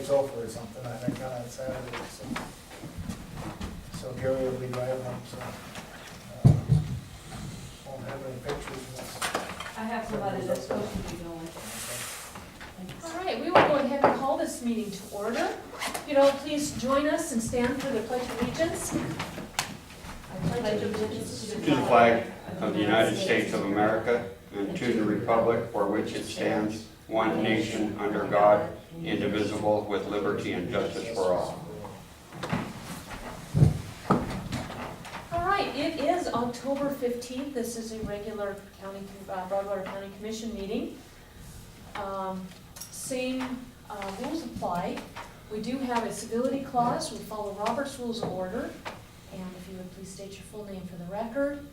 Sulphur or something, I think, on that Saturday, so Gary will be driving up, so, won't have any pictures unless. I have somebody that's supposed to be going. All right, we will go ahead and call this meeting to order. If you'd all please join us and stand for the Pledge of Allegiance. I pledge allegiance To the flag of the United States of America and to the republic for which it stands, one nation under God, indivisible, with liberty and justice for all. All right, it is October 15th. This is a regular Broadwater County Commission meeting. Same rules apply. We do have a civility clause. We follow Robert's Rules of Order. And if you would please state your full name for the record,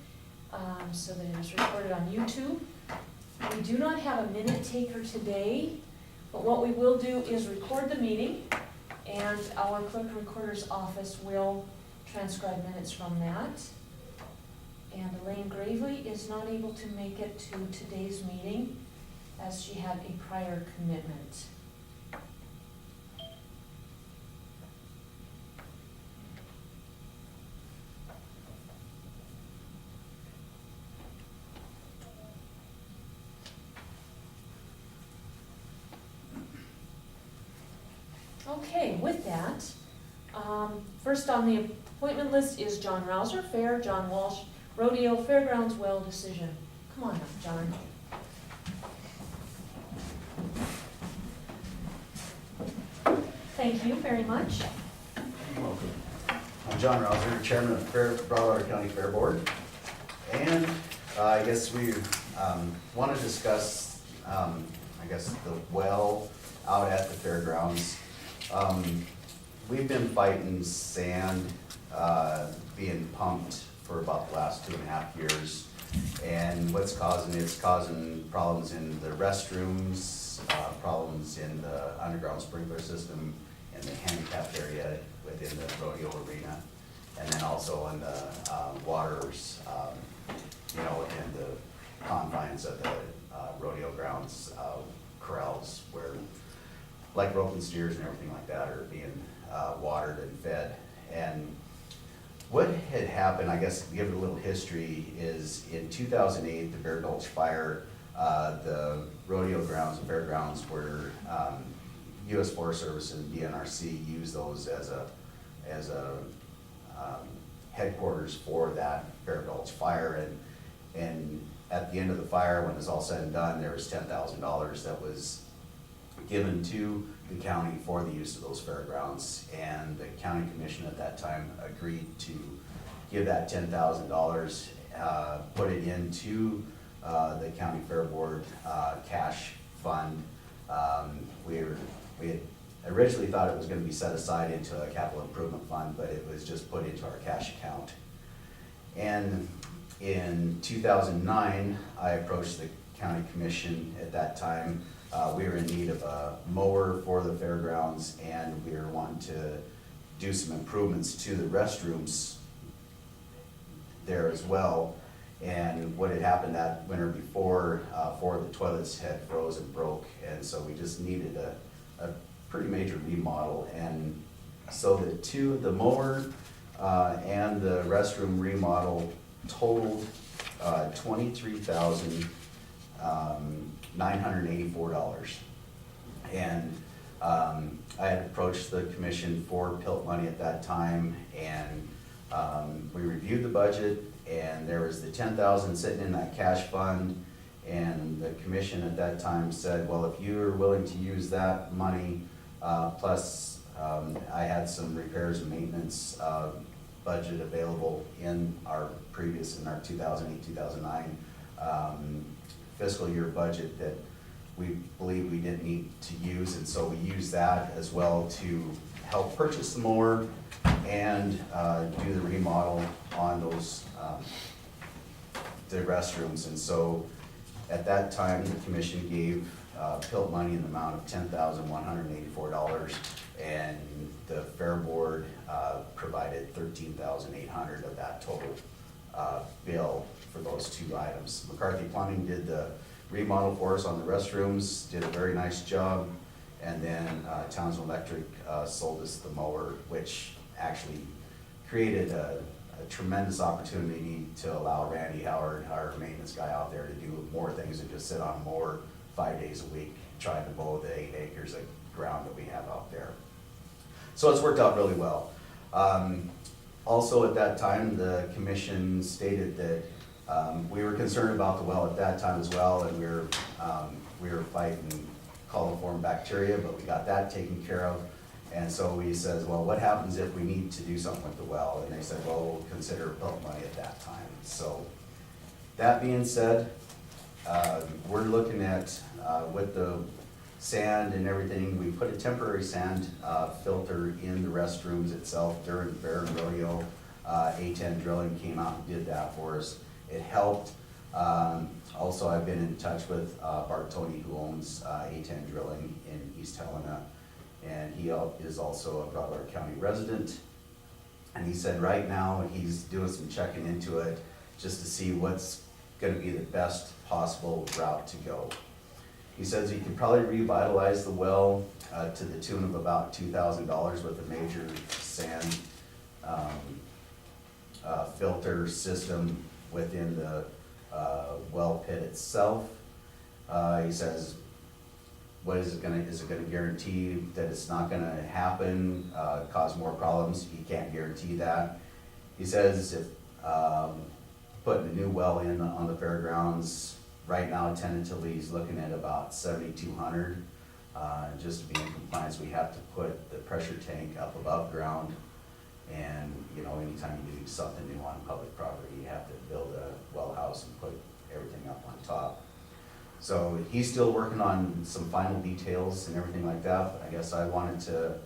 so that it is recorded on YouTube. We do not have a minute taker today, but what we will do is record the meeting, and our clerk recorder's office will transcribe minutes from that. And Elaine Gravely is not able to make it to today's meeting as she had a prior commitment. Okay, with that, first on the appointment list is John Rouser, Fair, John Walsh, Rodeo, Fairgrounds, Well decision. Come on up, John. Thank you very much. You're welcome. I'm John Rouser, Chairman of Broadwater County Fair Board. And I guess we want to discuss, the well out at the fairgrounds. We've been fighting sand being pumped for about the last 2.5 years. And what's causing it's causing problems in the restrooms, problems in the underground sprinkler system, in the handicapped area within the rodeo arena, and then also in the waters, within the confines of the rodeo grounds, corrals where, like roping steers and everything like that, are being watered and fed. And what had happened, I guess, to give it a little history, is in 2008, the Bear Gulch fire, the rodeo grounds, the fairgrounds were, U.S. Forest Service and DNRC used those as a headquarters for that Bear Gulch fire. And at the end of the fire, when it was all said and done, there was $10,000 that was given to the county for the use of those fairgrounds. And the county commission at that time agreed to give that $10,000, put it into the county fair board cash fund. We had originally thought it was going to be set aside into a capital improvement fund, but it was just put into our cash account. And in 2009, I approached the county commission at that time. We were in need of a mower for the fairgrounds, and we were wanting to do some improvements to the restrooms there as well. And what had happened that winter before, 4 of the toilets had froze and broke, and so we just needed a pretty major remodel. And so the mower and the restroom remodel totaled $23,984. And I had approached the commission for PILT money at that time, and we reviewed the budget, and there was the $10,000 sitting in that cash fund. And the commission at that time said, well, if you're willing to use that money, plus I had some repairs and maintenance budget available in our 2008-2009 fiscal year budget that we believe we didn't need to use, and so we used that as well to help purchase the mower and do the remodel on those the restrooms. And so at that time, the commission gave PILT money in the amount of $10,184, and the fair board provided $13,800 of that total bill for those two items. McCarthy Plumbing did the remodel for us on the restrooms, did a very nice job, And then Townsend Electric sold us the mower, which actually created a tremendous opportunity to allow Randy Howard, our maintenance guy out there, to do more things than just sit on a mower 5 days a week trying to mow the 8 acres of ground that we have out there. So it's worked out really well. Also at that time, the commission stated that we were concerned about the well at that time as well, and we were fighting coliform bacteria, but we got that taken care of. And so he says, well, what happens if we need to do something with the well? And they said, well, we'll consider PILT money at that time. So that being said, we're looking at, with the sand and everything, we put a temporary sand filter in the restrooms itself during the fair and rodeo. A10 Drilling came out and did that for us. It helped. Also, I've been in touch with Bart Tony, who owns A10 Drilling in East Helena, and he is also a Broadwater County resident. And he said right now he's doing some checking into it just to see what's gonna be the best possible route to go. He says he could probably revitalize the well to the tune of about $2,000 with a major sand filter system within the well pit itself. He says, what is it gonna guarantee that it's not gonna happen, cause more problems? He can't guarantee that. He says if putting a new well in on the fairgrounds, right now tentatively he's looking at about $7,200. Just to be in compliance, we have to put the pressure tank up above ground. And, you know, anytime you do something new on public property, you have to build a well house and put everything up on top. So he's still working on some final details and everything like that, but I guess I wanted to,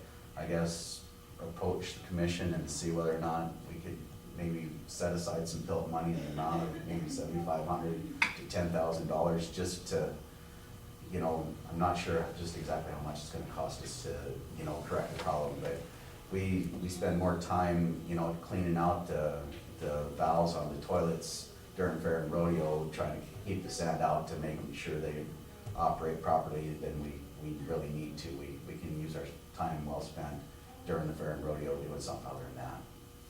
approach the commission and see whether or not we could maybe set aside some PILT money in the amount of maybe $7,500 to $10,000 just to, you know, I'm not sure just exactly how much it's gonna cost us to, you know, correct the problem, but we spend more time, you know, cleaning out the valves on the toilets during fair and rodeo, trying to keep the sand out to make sure they operate properly than we really need to. We can use our time well spent during the fair and rodeo doing something other than that.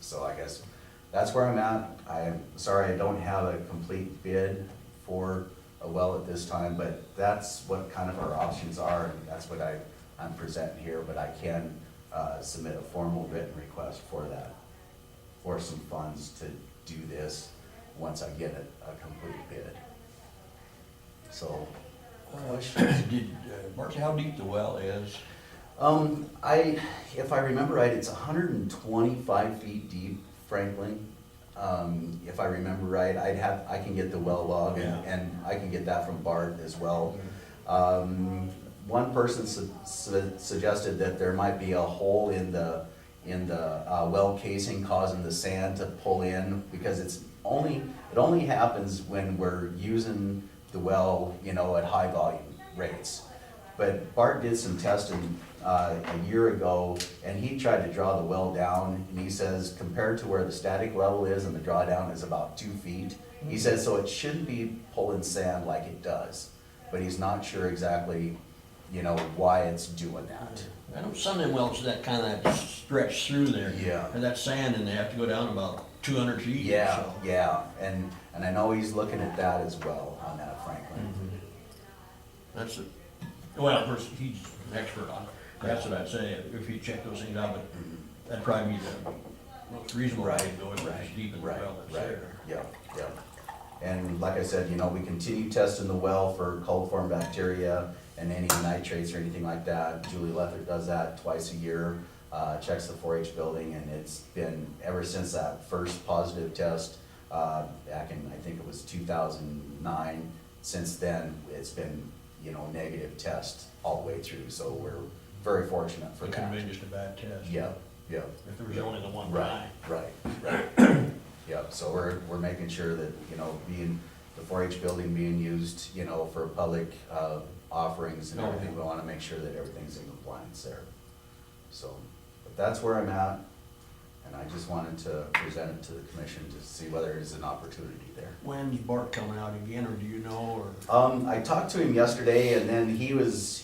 So I guess that's where I'm at. I'm sorry I don't have a complete bid for a well at this time, but that's what kind of our options are, and that's what I'm presenting here, but I can submit a formal written request for that, for some funds to do this once I get a complete bid. So, Did, Mark, how deep the well is? if I remember right, it's 125 feet deep, Franklin. If I remember right, I can get the well log and I can get that from Bart as well. One person suggested that there might be a hole in the well casing causing the sand to pull in, because it only happens when we're using the well, you know, at high volume rates. But Bart did some testing a year ago, and he tried to draw the well down, and he says compared to where the static level is and the drawdown is about 2 feet. He says so it shouldn't be pulling sand like it does, but he's not sure exactly, you know, why it's doing that. I know some of them wells that kind of stretch through there. Yeah. And that sand, and they have to go down about 200 feet. Yeah, so. yeah, and I know he's looking at that as well on that, Franklin. That's it. Well, of course, he's an expert on it. That's what I'd say, if he checked those things out, but that'd probably be the most reasonable way to go, if it's deep in the well that's there. Yeah, yeah. And like I said, you know, we continue testing the well for coliform bacteria and any nitrates or anything like that. Julie Lethert does that twice a year, checks the 4-H building, and it's been, ever since that first positive test, back in, I think it was 2009, since then, it's been, you know, negative test all the way through, so we're very fortunate for It that. could have been just a bad test. Yeah, yeah. If there was only the one Right, guy. right. Yep, so we're making sure that, you know, being, the 4-H building being used, you know, for public offerings and everything, we wanna make sure that everything's in compliance there. So, but that's where I'm at, and I just wanted to present it to the commission to see whether there's an opportunity there. When's Bart coming out again, or do you know, or? I talked to him yesterday, and then he was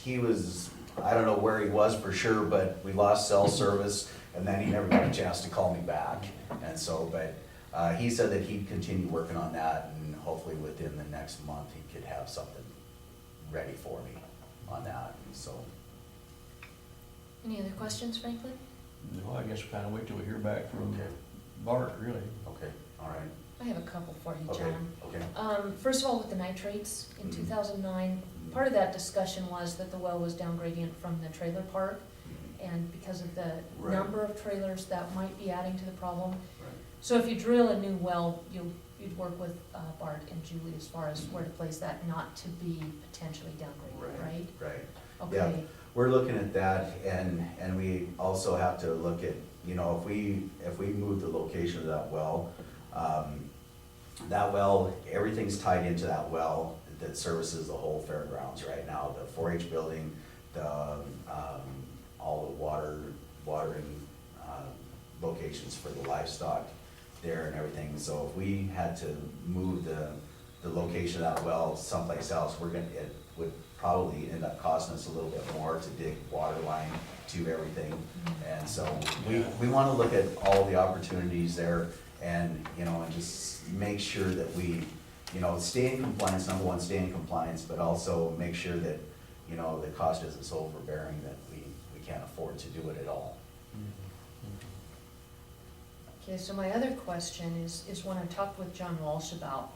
I don't know where he was for sure, but we lost cell service, and then he never got a chance to call me back. And so, but, he said that he'd continue working on that, and hopefully within the next month, he could have something ready for me on that, and so. Any other questions, Franklin? No, I guess we kinda wait till we hear back from Okay. Bart, really. Okay, all right, I have a couple for you, okay, John. okay. First of all, with the nitrates, in Mhm. 2009, part of that discussion was that the well was down gradient from the trailer park, and because of the Right. number of trailers, that might be adding to the problem. Right. So if you drill a new well, you'd work with Bart and Julie as far as where to place that, not to be potentially down gradient, right? Right. Yeah. Okay, We're looking at that, and we also have to look at, you know, if we move the location of that well, everything's tied into that well that services the whole fairgrounds right now, the 4-H building, all the watering, locations for the livestock there and everything. So if we had to move the location of that well someplace else, it would probably end up costing us a little bit more to dig water line to everything. And so we wanna look at all the opportunities there and, you know, and just make sure that we, you know, stay in compliance, number one, stay in compliance, but also make sure that, you know, the cost isn't so overbearing that we can't afford to do it at all. okay, so my other question is one I talked with John Walsh about.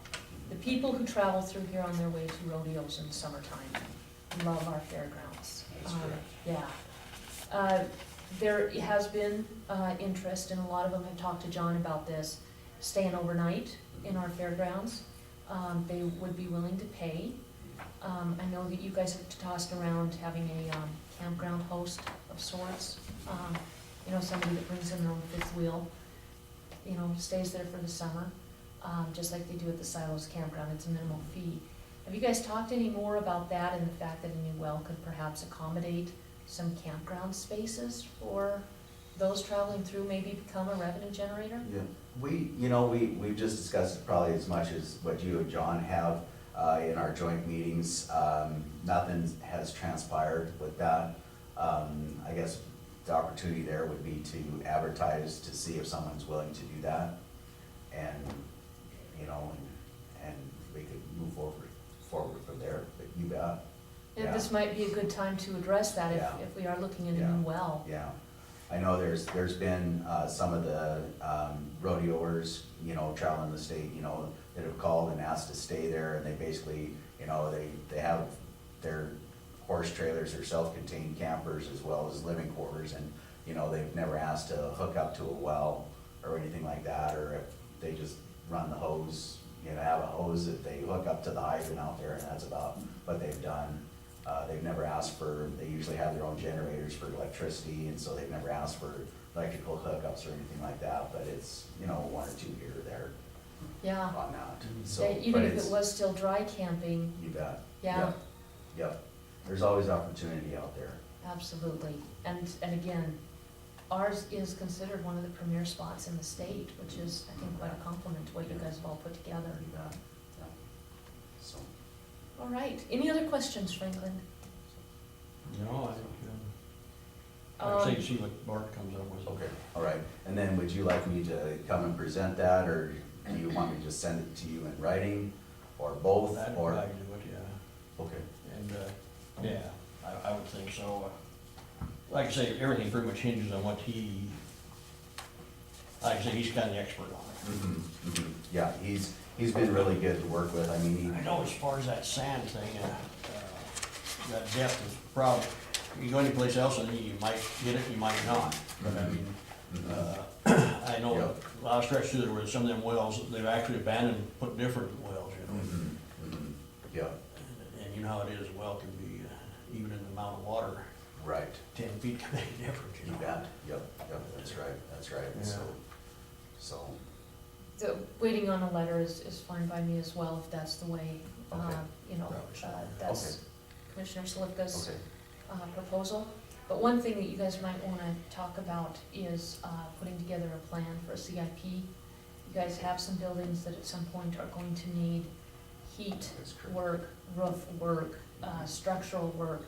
The people who travel through here on their way to rodeos in the summertime love our fairgrounds. That's correct. Yeah. There has been interest, and a lot of them have talked to John about this, staying overnight in our fairgrounds. They would be willing to pay. I know that you guys have tossed around having a campground host of sorts. You know, somebody that brings in their own fifth wheel, you know, stays there for the summer, just like they do at the Silos Campground. It's a minimal fee. Have you guys talked any more about that and the fact that a new well could perhaps accommodate some campground spaces for those traveling through, maybe become a revenue generator? Yeah, we've just discussed it probably as much as what you and John have in our joint meetings. Nothing has transpired with that. I guess the opportunity there would be to advertise to see if someone's willing to do that. And, you know, and we could move forward from there, but you bet. And this might be a good time to address that Yeah. if we are looking at a Yeah. new well. Yeah, I know there's been some of the rodeoers, you know, traveling the state, you know, that have called and asked to stay there, and they basically, you know, they have their horse trailers or self-contained campers as well as living quarters, and, you know, they've never asked to hook up to a well or anything like that, or if they just run the hose, you know, have a hose that they hook up to the hydrant out there, and that's about what they've done. They've never asked they usually have their own generators for electricity, and so they've never asked for electrical hookups or anything like that, but it's, you know, one or two here or there Yeah, on that, so. Yeah, even but if it's- it was still dry camping, You bet. yeah, Yep, there's always opportunity out there. absolutely. And again, ours is considered one of the premier spots in the state, which is, I think, quite a compliment to what you guys have all put together. You bet, yeah. So, All right, any other questions, Franklin? No, I think, I'd say Um, see what Bart comes up with. okay, all right, and then would you like me to come and present that, or do you want me to just send it to you in writing, or both, That'd or? probably do it, yeah. Okay, And, yeah, I would think so. Like I say, everything pretty much hinges on what like I say, he's kind of the expert on yeah, he's been really good to work with, I mean, it. I know as far as that sand thing, that depth is a problem. You go anyplace else and you might get it, you might not. But I mean, I know a lot of stretches through there where some of them wells, they've actually abandoned, and put different wells, you know. yeah, And you know how it is, a well can be, even in the amount of water, right, 10 feet can make a difference, you you know. bet, yep, that's right, Yeah. so, So waiting on a letter is fine by me as well, if that's the way, Okay. you know, Probably so. that's Commissioner Slivka's okay, proposal. But one thing that you guys might wanna talk about is putting together a plan for a CIP. You guys have some buildings that at some point are going to need heat that's correct. work, roof work, structural work.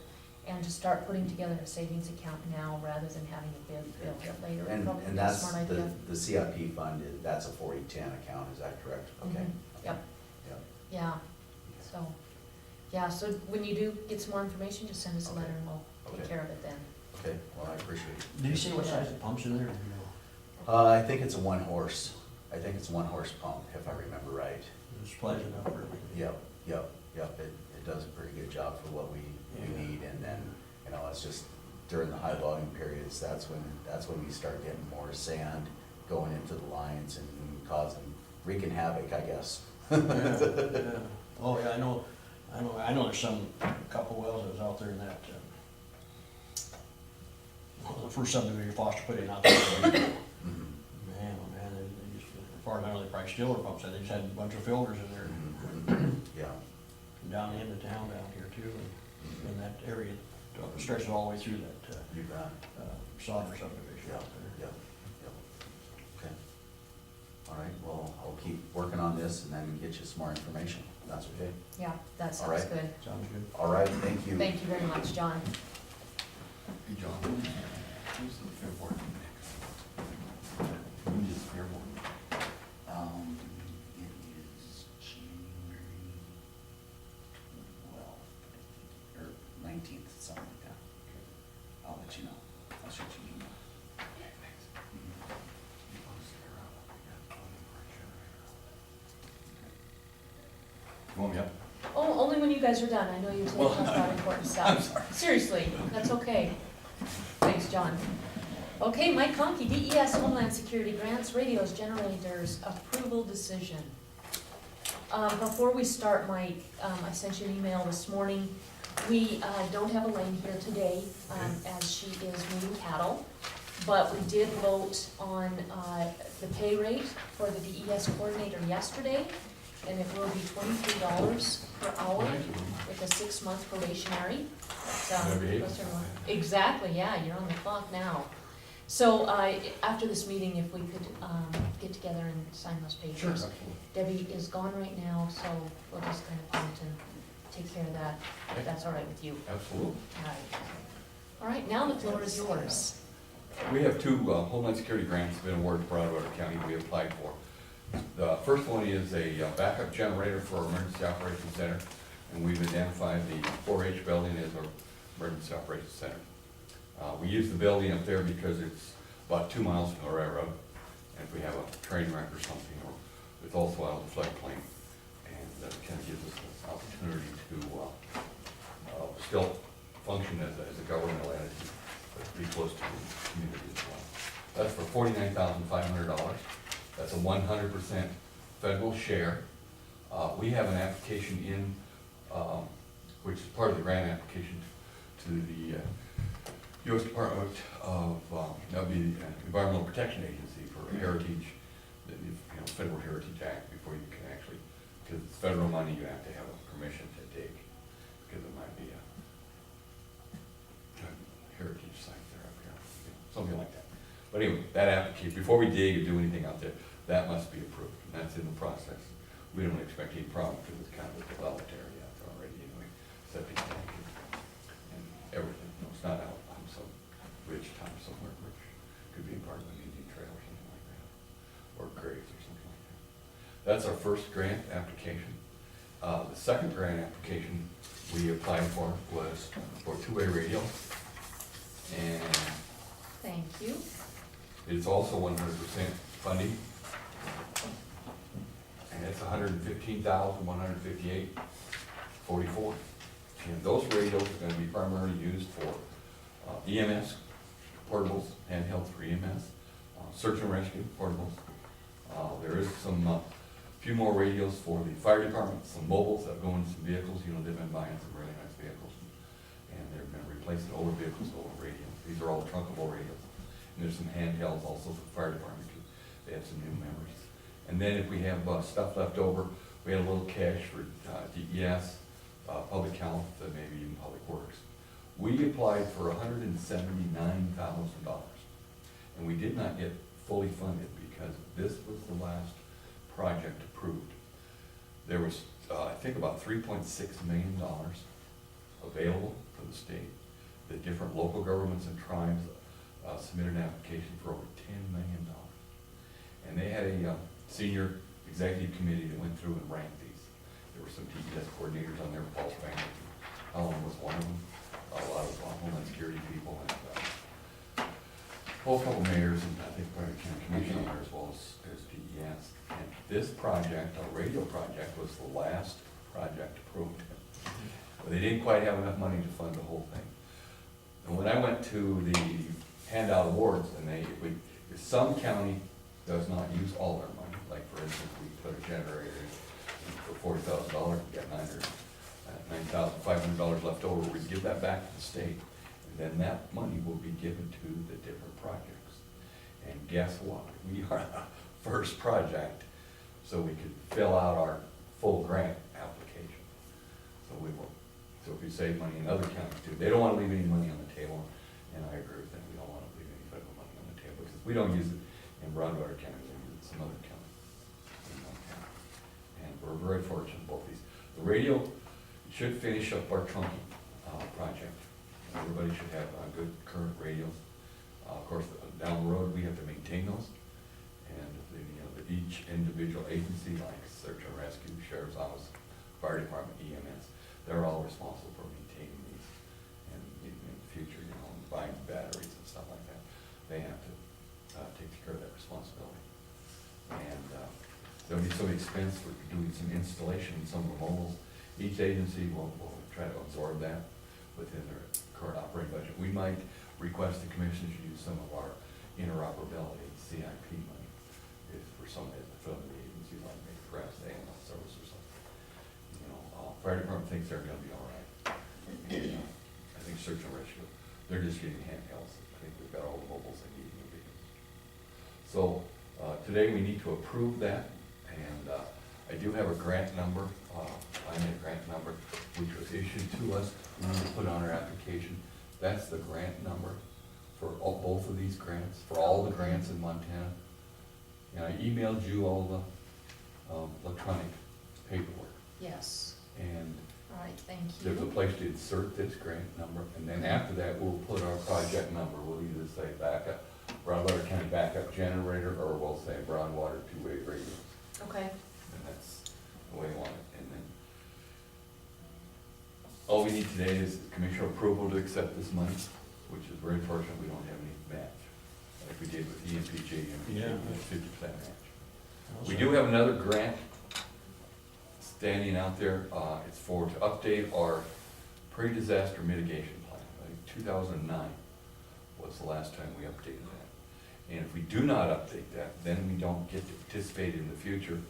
and just start putting together a savings account now rather than having it built up later. Would And, probably and be a that's smart the, idea. the CIP fund, that's a 4010 account, is that correct? Okay. Mhm. Yep. Yep. Yeah, so, yeah, so when you do get some more information, just send us a letter and we'll take Okay. care of it then. Okay, well, I appreciate it. Did you say what size of pumps in there? I think it's a one horse, I think it's a one horse pump, if I remember right. It's plenty enough for everything. Yep, it does a pretty good job for what we Yeah. need, and then, you know, it's just during the high volume periods, that's when we start getting more sand going into the lines and wreaking havoc, I guess. Yeah, yeah. Oh, yeah, I know there's some, couple wells that was out there in that, the first subdivision Foster put in out there. Man, Mhm. oh man, they just, as far as I know, they probably still are pumps, they just had a bunch of filters in there. Mhm. Yeah, Down into town down here too, and in that area, stretches all the way through that, you bet. Sodder subdivision Yeah, out there. yeah. Okay. All right, well, I'll keep working on this and then get you some more information. That's okay? Yeah, that All sounds right. good. Sounds good. All right, thank you. Thank you very much, John. Hey, John, who's the fair board next? When is the fair board? It is January 12th, or 19th, something like that. I'll let you know. I'll shoot you an email. Okay, thanks. You want me up? Oh, only when you guys are done. I know you're taking Well, us about important stuff. I'm sorry. Seriously, that's okay. Thanks, John. Okay, Mike Conkey, DES Homeland Security Grants, Radios Generators Approval Decision. Before we start, Mike, I sent you an email this morning. We don't have Elaine here today, as she is moving cattle, but we did vote on the pay rate for the DES coordinator yesterday, and it will be $23 per hour with a 6-month probationary. So, Gotta behave. that's everyone. Exactly, yeah, you're on the clock now. So, after this meeting, if we could, get together and sign those papers. Sure, absolutely. Debbie is gone right now, so we'll just kind of punt and take care of that, if that's all right with you. Absolutely. All right. All right, now the floor is yours. We have two Homeland Security grants that have been awarded to Broadwater County we applied for. The first one is a backup generator for our Emergency Operations Center, and we've identified the 4-H building as our Emergency Operations Center. We use the building up there because it's about 2 miles from the railroad, and if we have a train wreck or something, or it's also out of the floodplain, and that kind of gives us an opportunity to still function as a governmental entity, but be close to the community as well. That's for $49,500. That's a 100% federal share. We have an application in, which is part of the grant application to the U.S. Department of, that would be the Environmental Protection Agency for heritage, Federal Heritage Act, before you can actually, because it's federal money, you have to have a permission to dig, because it might be a heritage site there up here, something like that. But anyway, that application, before we dig or do anything out there, that must be approved, and that's in the process. We don't expect any problem, because it's kind of a developed area out there already, anyway, septic tank and everything. No, it's not out on some ridge top somewhere, which could be part of an Indian trail or something like that, or graves or something like that. That's our first grant application. The second grant application we applied for was for two-way radio, and Thank you. it's also 100% funding. And it's $115,158.44. And those radios are gonna be primarily used for EMS, portables, handheld for EMS, search and rescue portables. There is some, few more radios for the fire department, some mobiles that go in some vehicles. They've been buying some really nice vehicles, and they're gonna replace the older vehicles with older radios. These are all trunkable radios. And there's some handhelds also for the fire department, too. They have some new memories. And then if we have stuff left over, we had a little cash for DES, public health, and maybe even public works. We applied for $179,000, and we did not get fully funded because this was the last project approved. There was, I think, about $3.6 million available from the state, the different local governments and tribes submitted an application for over $10 million. And they had a senior executive committee that went through and ranked these. There were some TPS coordinators on there, Paul Spangler, Alan was one of them, a lot of Homeland Security people, and a couple mayors, and I think probably county commission on there as well as DES. And this project, our radio project, was the last project approved. But they didn't quite have enough money to fund the whole thing. And when I went to the handout awards, and if some county does not use all their money, like for instance, we put a generator in for $40,000, we got $9,500 left over, we give that back to the state. And then that money will be given to the different projects. And guess what? We are the first project, so we could fill out our full grant application. So we will. So if we save money in other counties too, they don't want to leave any money on the table, and I agree with them. We don't want to leave any federal money on the table because we don't use it in Broadwater County, we use it in some other counties. And we're very fortunate both these. The radio should finish up our trunking project. Everybody should have good current radios. Of course, down the road, we have to maintain those. And each individual agency, like Search and Rescue, Sheriff's Office, Fire Department, EMS, they're all responsible for maintaining these. And in the future, buying batteries and stuff like that, they have to take care of that responsibility. And there'll be some expense for doing some installation in some of the mobiles. Each agency will try to absorb that within their current operating budget. We might request the commissioners use some of our interoperability CIP money for some of the agencies like maybe perhaps the AML service or something. Fire department thinks they're gonna be all right. And, I think Search and Rescue, they're just getting handhelds. I think we've got all the mobiles they need in the vehicles. So, today we need to approve that, and I do have a grant number, grant number, which was issued to us. We need to put on our application. That's the grant number for both of these grants, for all the grants in Montana. And I emailed you all the electronic paperwork. Yes. And All right, thank there's a you. place to insert this grant number, and then after that, we'll put our project number. We'll either say backup, Broadwater County backup generator, or we'll say Broadwater two-way radio. Okay. And that's the way we want it. And then all we need today is commissioner approval to accept this money, which is very fortunate. We don't have any match, like we did with EMPG. Yeah. 50% match. We do have another grant standing out there. It's to update our pre-disaster mitigation plan. I think 2009 was the last time we updated that. And if we do not update that, then we don't get to participate in the future.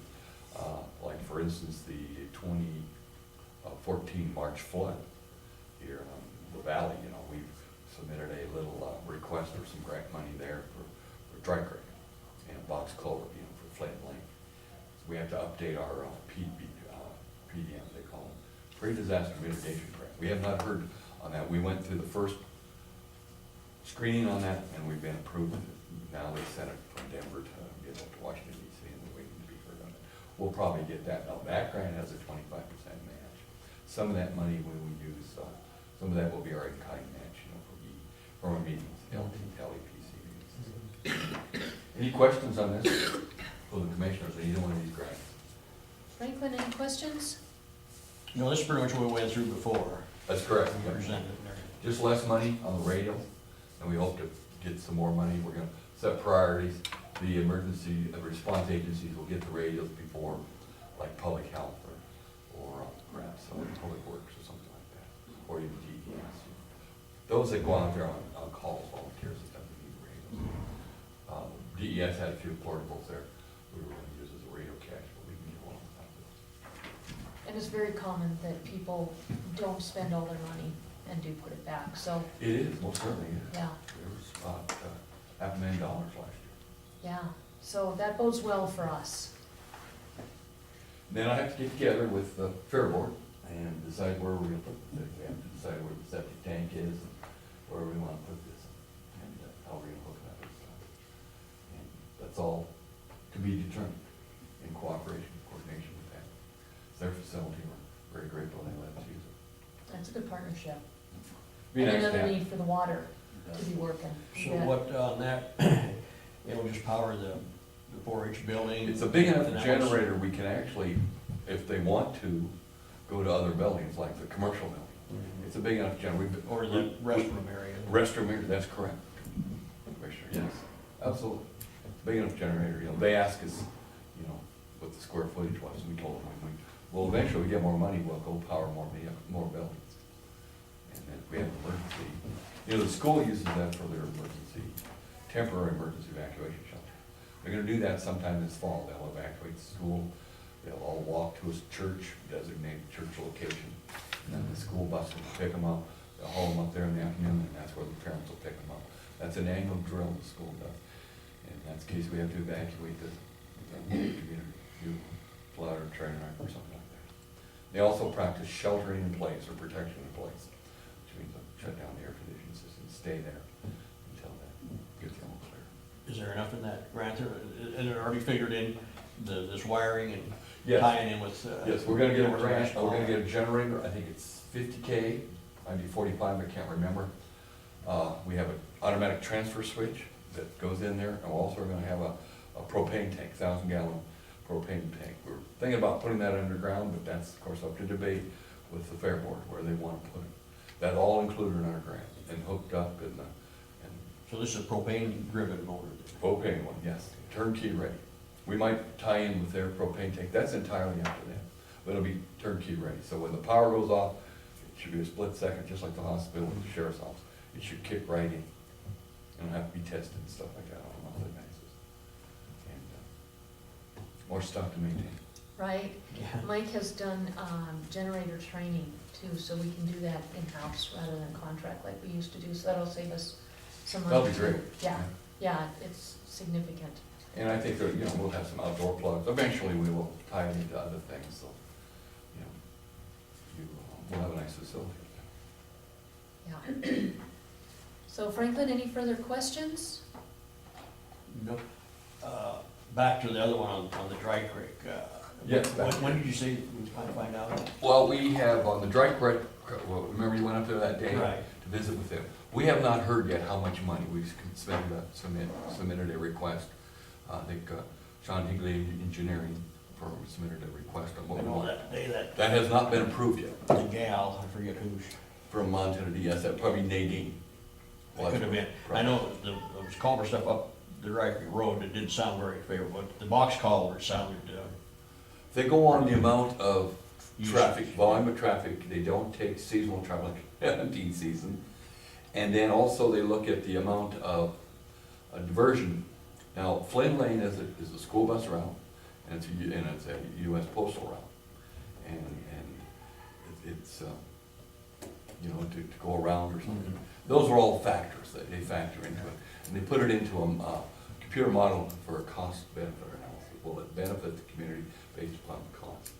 Like for instance, the 2014 March flood here on the valley. We've submitted a little request for some grant money there for dry creek and a box culvert, for Flint Lake. So we have to update our PDM, they call them, pre-disaster mitigation grant. We have not heard on that. We went through the first screening on that, and we've been approved. Now they sent it from Denver to get up to Washington DC, and we're waiting to be heard on it. We'll probably get that. Now, that grant has a 25% match. Some of that money when we use, some of that will be our in-kind match, from our meetings, LEPC meetings. Any questions on this for the commissioners, either one of these grants? Franklin, any questions? This is pretty much what we went through before. That's correct. We presented it there. Just less money on the radio, and we hope to get some more money. We're gonna set priorities. The emergency response agencies will get the radios before, like public health or perhaps public works or something like that, or even DES. Those that go out there on calls, volunteers and stuff, need radios. DES had a few portables there we were gonna use as a radio cache, but we can get one without those. And it's very common that people don't spend all their money and do put it back, so, It is, most certainly is. yeah, There was about $500,000 last year. yeah. So that bodes well for us. Then I have to get together with the fair board and decide where we're gonna put this. We have to decide where the septic tank is and where we wanna put this and how we're gonna hook it up and stuff. And that's all to be determined in cooperation, coordination with that. It's their facility, we're very grateful they let us use it. That's a good partnership. Be and nice to another have. need for the water to be working. So Yeah. what, on that, it'll just power the 4-H building? It's a big enough and that generator, we can actually, if they want to, go to other buildings, like the commercial building. Mhm. It's a big enough generator. Or the restroom area? Restroom area, that's correct. Commissioner, yes, absolutely. It's a big enough generator, you know, they asked us, you know, what the square footage was, and we told them, well, eventually we get more money, we'll go power more buildings. And then if we have an emergency, you know, the school uses that for their temporary emergency evacuation shelter. They're gonna do that sometime this fall, they'll evacuate the school, they'll all walk to a church, designated church location, and then the school bus will pick them up, they'll haul them up there in the afternoon, and that's where the parents will pick them up. That's an annual drill the school does, and in that case, we have to evacuate the community, do flood or train wreck or something like that. They also practice sheltering in place or protection in place, which means they'll shut down the air conditioning system, stay there until that gets all clear. Is there enough in that grant there, and it already figured in this wiring and Yes. tying in with? Yes, we're gonna get a with grant, asphalt? we're gonna get a generator, I think it's 50K, might be 45, I can't remember. We have an automatic transfer switch that goes in there, and we're also gonna have a propane tank, 1,000-gallon propane tank. We're thinking about putting that underground, but that's, of course, up to debate with the fair board, where they wanna put it. That's all included in our grant, and hooked up in the, and So this is a propane-driven motor? propane one, yes, turnkey ready. We might tie in with their propane tank, that's entirely up to them, but it'll be turnkey ready. So when the power goes off, it should be a split second, just like the hospital and the sheriff's office. It should kick right in. It'll have to be tested and stuff like that on a monthly basis. And more stuff to maintain. Right, Yeah. Mike has done, generator training too, so we can do that in-house rather than contract like we used to do, so that'll save us some money. That'll be great. too. Yeah, it's significant. And I think that, you know, we'll have some outdoor plugs. Eventually, we will tie it into other things, so, you know, we'll have a nice facility. Yeah. So Franklin, any further questions? Nope. Back to the other one on the Dry Creek. Yes. When did you say we might find out? Well, we have on the Dry Creek, well, remember you went up there that day? Right. To visit with them. We have not heard yet how much money. We've submitted a request. I think Sean Higley Engineering firm submitted a request on I what we know want. that day that That has not been approved yet. the gal, I forget who, From Montana DS, that probably Nadine. it could have been. I know there was culvert stuff up the Dry Creek Road that didn't sound very favorable, but the box culvert sounded, They go on the amount of Usage. traffic, volume of traffic. They don't take seasonal traffic, like empty season. And then also they look at the amount of diversion. Now, Flynn Lane is a school bus route, and it's a US postal route. And it's you know, to go around or something. Those are all factors that they factor into it. And they put it into a computer model for a cost-benefit analysis. Will it benefit the community based upon the cost?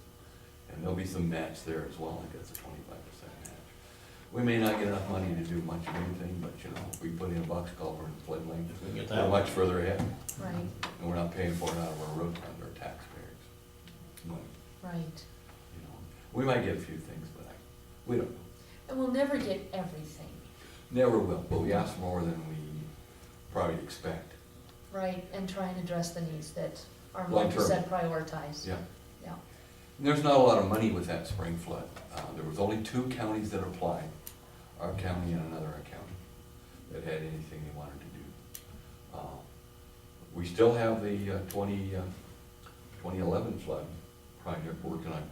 And there'll be some match there as well. I think that's a 25% match. We may not get enough money to do much of anything, but you know, if we put in a box culvert in Flynn Lane, if we can get we're that. much further ahead. Right, And we're not paying for it out of our road fund or taxpayers' money, right. you know. We might get a few things, but we don't know. And we'll never get everything, Never will, but we ask more than we probably expect. right? And try and address the needs that are, Long like you term. said, prioritized. Yeah. Yeah. And there's not a lot of money with that spring flood. There was only 2 counties that applied, our county and another county, that had anything they wanted to do. We still have the 2011 flood project working on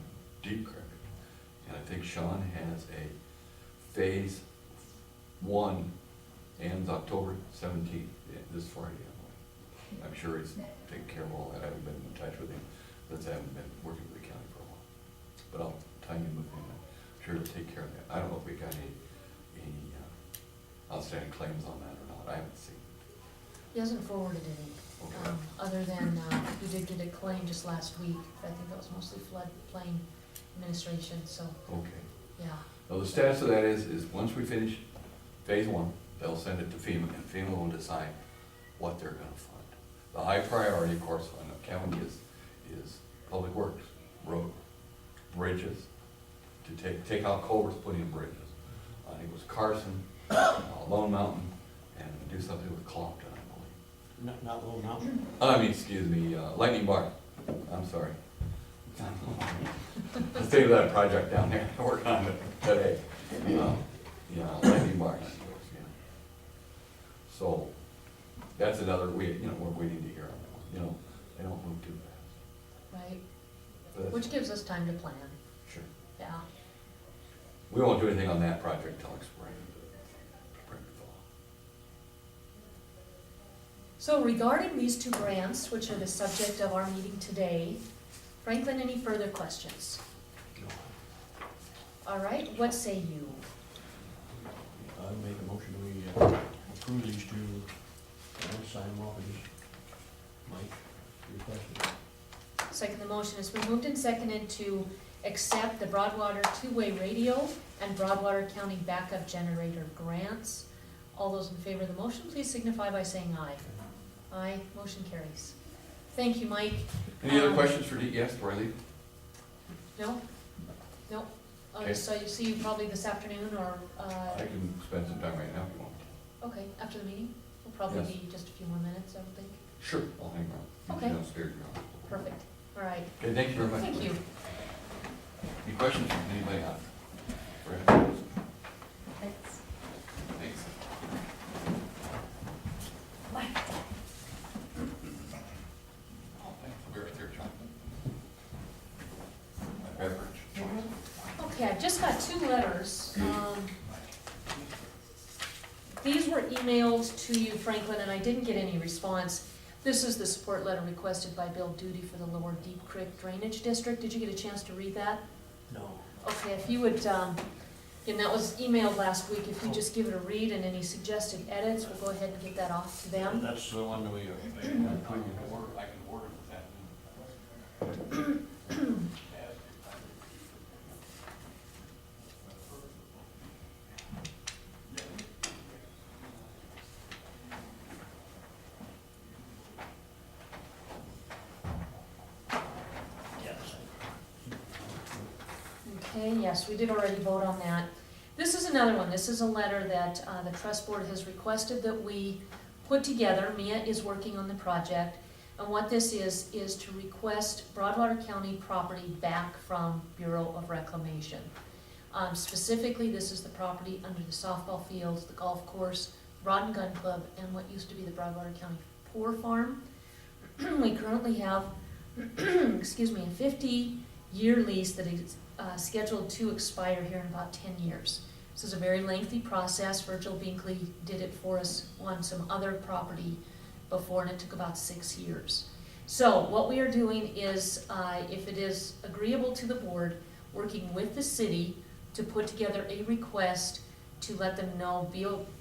Deep Creek. And I think Sean has a phase 1 ends October 17th, this Friday. I'm sure he's taking care of all that. I haven't been in touch with him, since I haven't been working with the county for a while. But I'll tie in with him, I'm sure he'll take care of that. I don't know if we got any outstanding claims on that or not, I haven't seen. He hasn't forwarded any, Okay. other than, we did get a claim just last week, but I think that was mostly floodplain administration, so, Okay. yeah. Well, the status of that is once we finish phase 1, they'll send it to FEMA, and FEMA will decide what they're gonna fund. The high priority, of course, on the county is public works, road, bridges, to take out culverts, put in bridges. I think it was Carson, Lone Mountain, and do something with Clompton, I believe. Not Little Mountain? I mean, excuse me, Lightning Bar, I'm sorry. The state of that project down there, working on it today. Yeah, Lightning Bar. Yeah. So, that's another, we're waiting to hear on that one, you know, they don't move too fast. Right, But that's- which gives us time to plan, Sure. yeah. We won't do anything on that project till spring. Spring, fall. So regarding these two grants, which are the subject of our meeting today, Franklin, any further questions? No. All right, what say you? I make a motion, we approve these two, and sign them off, and just, Mike, your question? Second, the motion has been moved and seconded to accept the Broadwater two-way radio and Broadwater County backup generator grants. All those in favor of the motion, please signify by saying aye. Aye, motion carries. Thank you, Mike. Any other questions for DES before I leave? No? No? Okay. So you see you probably this afternoon or, I can spend some time right now if you want. okay, after the meeting? Will probably Yes. be just a few more minutes, I would think. Sure, I'll hang around. Okay. Downstairs, around. Perfect, all right, Okay, thank you very much. thank you. Any questions from anybody on? Brad? Thanks. Thanks. Oh, thanks, I'll be right there, John. My beverage. Okay, I've just got two letters. These were emailed to you, Franklin, and I didn't get any response. This is the support letter requested by Bill Duty for the Lower Deep Creek Drainage District. Did you get a chance to read that? No. Okay, if you would, and that was emailed last week, if you just give it a read and any suggested edits, we'll go ahead and get that off to them. That's the one that we, I can order with that. yes. Okay, yes, we did already vote on that. This is another one. This is a letter that the trust board has requested that we put together. Mia is working on the project. And what this is to request Broadwater County property back from Bureau of Reclamation. Specifically, this is the property under the softball fields, the golf course, Rod and Gun Club, and what used to be the Broadwater County Poor Farm. We currently have, excuse me, a 50-year lease that is scheduled to expire here in about 10 years. This is a very lengthy process. Virgil Binkley did it for us on some other property before, and it took about 6 years. So what we are doing is, if it is agreeable to the board, working with the city to put together a request to let them know,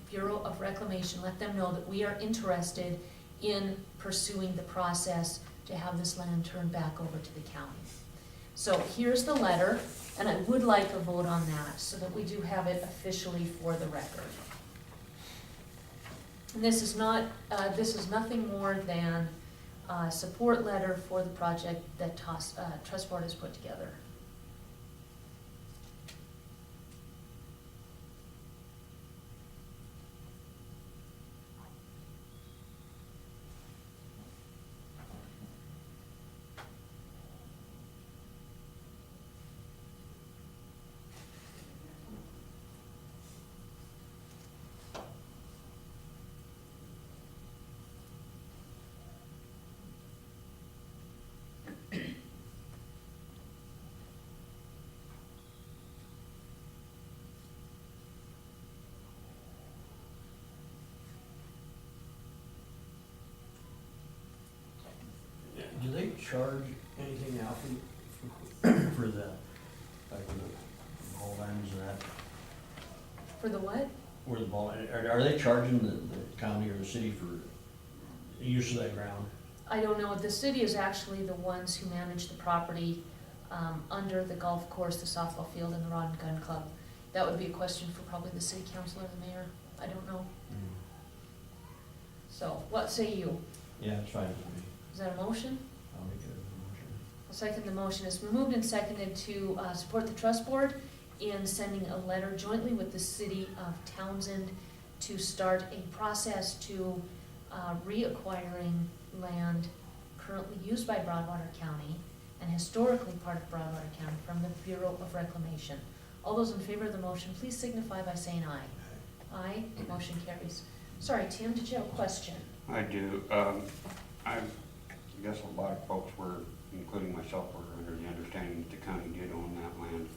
Bureau of Reclamation, let them know that we are interested in pursuing the process to have this land turned back over to the county. So here's the letter, and I would like a vote on that so that we do have it officially for the record. And this is not, this is nothing more than a support letter for the project that Trust Board has put together. Do they charge anything now for the, like, the ball lines and that, For the what? where the ball, are they charging the county or the city for the use of that ground? I don't know. The city is actually the ones who manage the property under the golf course, the softball field, and the Rod and Gun Club. That would be a question for probably the city council or the mayor. I don't know. So, what say you? Yeah, it's fine with me. Is that a motion? I'll make it a motion. I'll second the motion. It's been moved and seconded to support the trust board in sending a letter jointly with the city of Townsend to start a process to reacquiring land currently used by Broadwater County and historically part of Broadwater County from the Bureau of Reclamation. All those in favor of the motion, please signify by saying aye. Aye, motion carries. Sorry, Tim, did you have a question? I do. I guess a lot of folks were, including myself, were under the understanding that the county did own that land.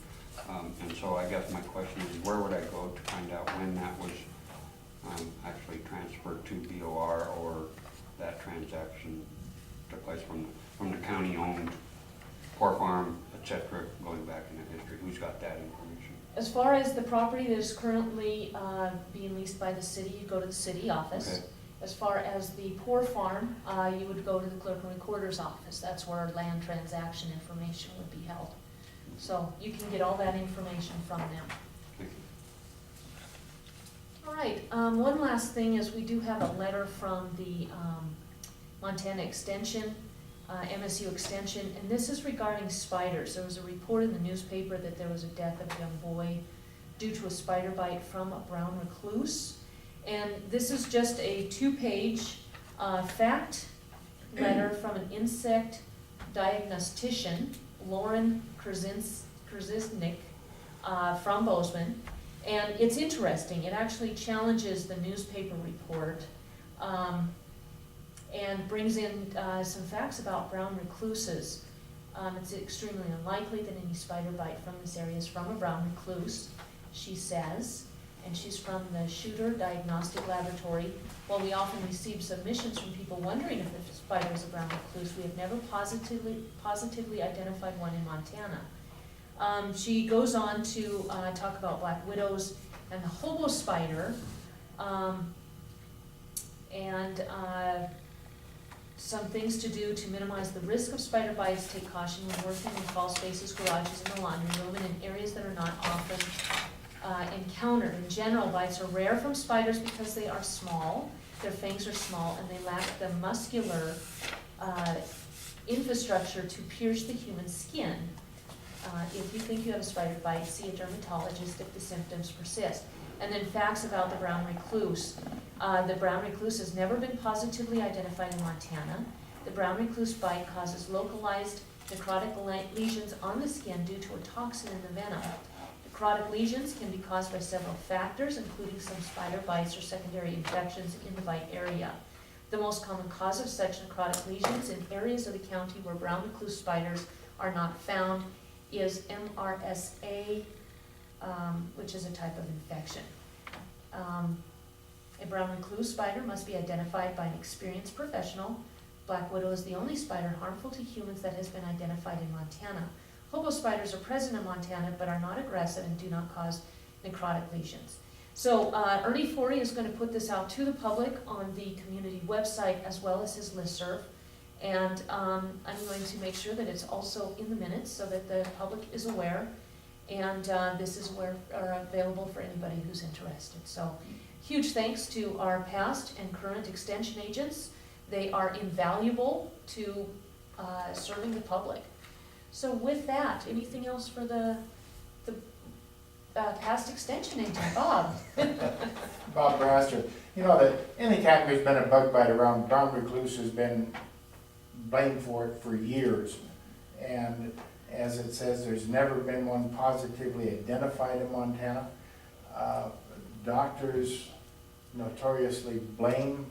And so I guess my question is, where would I go to find out when that was actually transferred to BOR, or that transaction took place from the county-owned Poor Farm, et cetera, going back in the history? Who's got that information? As far as the property that is currently being leased by the city, you go to the city office. Okay. As far as the Poor Farm, you would go to the clerk and recorder's office. That's where land transaction information would be held. So you can get all that information from them. Thank you. All right, one last thing is we do have a letter from the Montana Extension, MSU Extension, and this is regarding spiders. There was a report in the newspaper that there was a death of a young boy due to a spider bite from a brown recluse. And this is just a 2-page fact letter from an insect diagnostician, Lauren Krzyznik, from Bozeman. And it's interesting. It actually challenges the newspaper report and brings in some facts about brown recluses. It's extremely unlikely that any spider bite from this area is from a brown recluse, she says. And she's from the Shooter Diagnostic Laboratory. While we often receive submissions from people wondering if the spider is a brown recluse, we have never positively identified one in Montana. She goes on to talk about black widows and the hobo spider, and some things to do to minimize the risk of spider bites. Take caution when working in crawl spaces, garages, and the laundry room, and in areas that are not often encountered. In general, bites are rare from spiders because they are small, their fangs are small, and they lack the muscular infrastructure to pierce the human skin. If you think you have a spider bite, see a dermatologist if the symptoms persist. And then facts about the brown recluse. The brown recluse has never been positively identified in Montana. The brown recluse bite causes localized necrotic lesions on the skin due to a toxin in the venom. Necrotic lesions can be caused by several factors, including some spider bites or secondary infections in the bite area. The most common cause of such necrotic lesions in areas of the county where brown recluse spiders are not found is MRSA, which is a type of infection. A brown recluse spider must be identified by an experienced professional. Black widow is the only spider harmful to humans that has been identified in Montana. Hobo spiders are present in Montana but are not aggressive and do not cause necrotic lesions. So Ernie Forey is going to put this out to the public on the community website as well as his listserv. And I'm going to make sure that it's also in the minutes so that the public is aware. And this is available for anybody who's interested. So huge thanks to our past and current extension agents. They are invaluable to serving the public. So with that, anything else for the past extension agent, Bob? Bob Braster. You know that anytime there's been a bug bite around, brown recluse has been blamed for it for years. And as it says, there's never been one positively identified in Montana. Doctors notoriously blame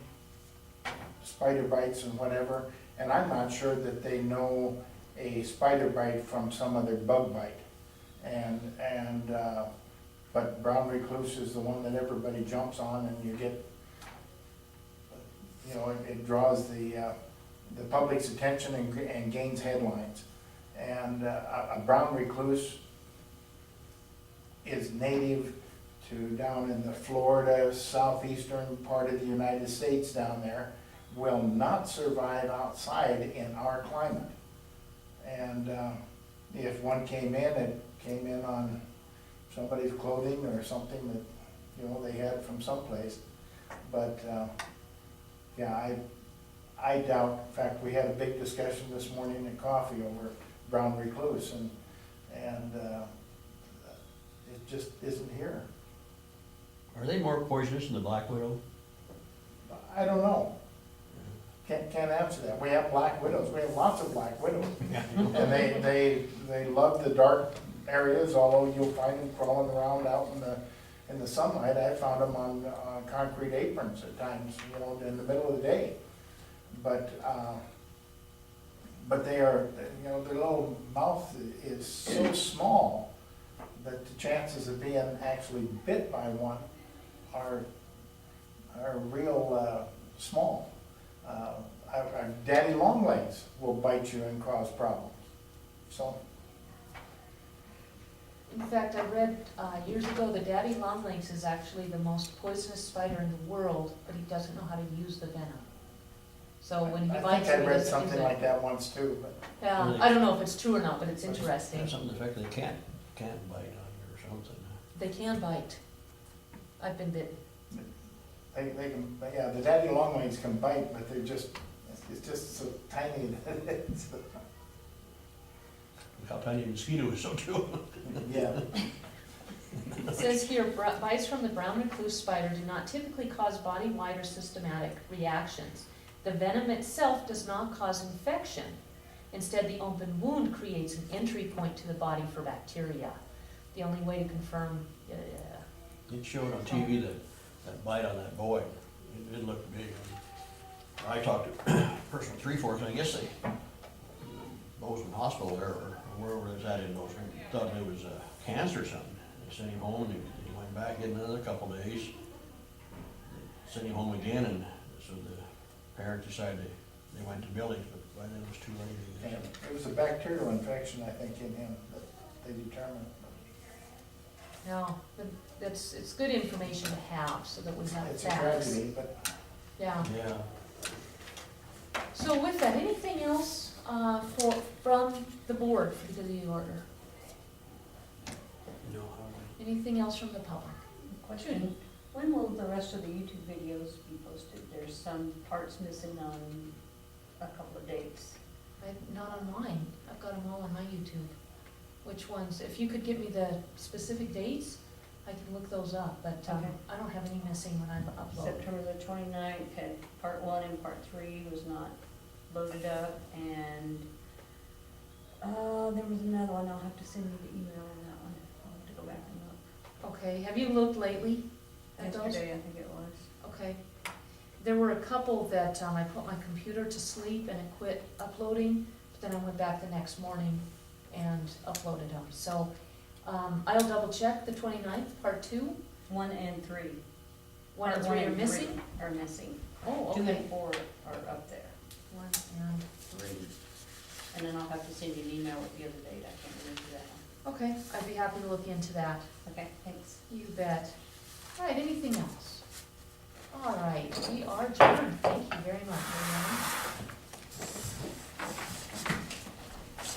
spider bites and whatever, and I'm not sure that they know a spider bite from some other bug bite. But brown recluse is the one that everybody jumps on, and you get, you know, it draws the public's attention and gains headlines. And a brown recluse is native to down in the Florida, southeastern part of the United States down there, will not survive outside in our climate. And if one came in, it came in on somebody's clothing or something that, you know, they had from someplace. But yeah, I doubt, in fact, we had a big discussion this morning at coffee over brown recluse, and it just isn't here. Are they more poisonous than the black widow? I don't know. Can't answer that. We have black widows. We have lots of black widows. And they love the dark areas, although you'll find them crawling around out in the sunlight. I found them on concrete aprons at times, in the middle of the day. But they are, their little mouth is so small that the chances of being actually bit by one are real small. Our daddy longlegs will bite you and cause problems, so. In fact, I read years ago, the daddy longlegs is actually the most poisonous spider in the world, but he doesn't know how to use the venom. So when he bites you, I he think I read doesn't use something it. like that once too, but. Yeah, I don't know if it's true or not, but it's interesting. Have something to the effect they can't bite on you or something. They can bite. I've been bitten. They can, yeah, the daddy longlegs can bite, but they're just, it's just so tiny that it's, Look how tiny a mosquito is, so too. yeah. It says here, bites from the brown recluse spider do not typically cause body-wide or systematic reactions. The venom itself does not cause infection. Instead, the open wound creates an entry point to the body for bacteria. The only way to confirm, It showed on TV that bite on that boy. It looked big. I talked to a person with 3/4, and I guess they, Bozeman Hospital there, or wherever it was at in Bozeman, thought it was cancer or something. They sent him home, and he went back in another couple of days. Sent him home again, and so the parents decided they went to Billings, but by then it was too late. I And guess. it was a bacterial infection, I think, in him that they determined. no, but it's good information to have so that we have It's a facts. tragedy, but Yeah. Yeah. So with that, anything else from the board for the good of the order? No, Anything else from the public? Question, when will the rest of the YouTube videos be posted? There's some parts missing on a couple of dates. Not on mine. I've got them all on my YouTube. Which ones? If you could give me the specific dates, I can look those up, but Okay. I don't have any missing when I upload. September the 29th had part 1 and part 3 was not loaded up, and there was another one. I'll have to send you the email on that one. I'll have to go back and look. Okay, have you looked lately at those? Yesterday, I think it was. Okay. There were a couple that I put my computer to sleep and it quit uploading, but then I went back the next morning and uploaded them. So I'll double check the 29th, part 2. 1 and 3. 1 and 3 are missing? Are missing. Oh, 2 okay. and 4 are up there. 1 and 3. And then I'll have to send you an email with the other date. I can't remember that one. Okay, I'd be happy to look into that. Okay, thanks. You bet. All right, anything else? All right, we are adjourned. Thank you very much, everyone.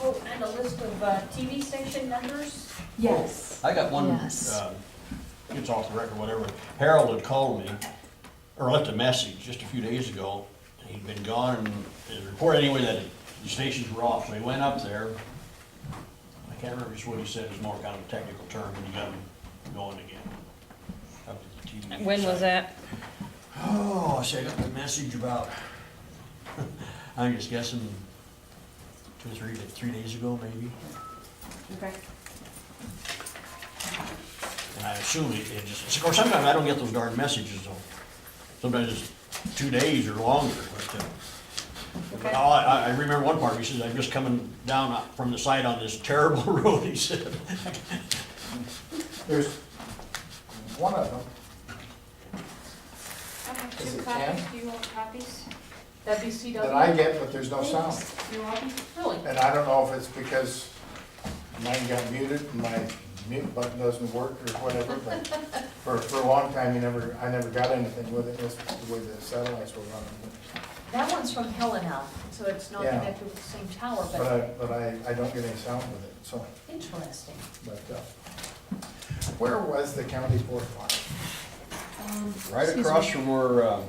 Oh, and a list of TV station numbers? Yes. I got one, Yes. it's off the record, whatever. Harold had called me, or left a message just a few days ago. He'd been gone, and it reported anyway that the stations were off, so he went up there. I can't remember just what he said, it was more kind of a technical term, and he got them going again. Up to the TV When was site. that? Oh, I got the message about, I'm just guessing, 2 or 3 days ago, maybe. Okay. And I assume it just, of course, sometimes I don't get those darn messages, though. Sometimes it's 2 days or longer, but, Okay. I remember one part, he says, I'm just coming down from the site on this terrible road, he said. there's one of them. I have Is 2 it copies. 10? Do you want copies? That'd be CW? that I get, but there's no sound. You want them? Really? And I don't know if it's because mine got muted and my mute button doesn't work or whatever, but for a long time, I never got anything with it, just the way the satellites were running. That one's from Helena, so it's not Yeah. connected with the same tower, But I don't get any sound with it, so, interesting. but, where was the county port line? Right Excuse across me. from where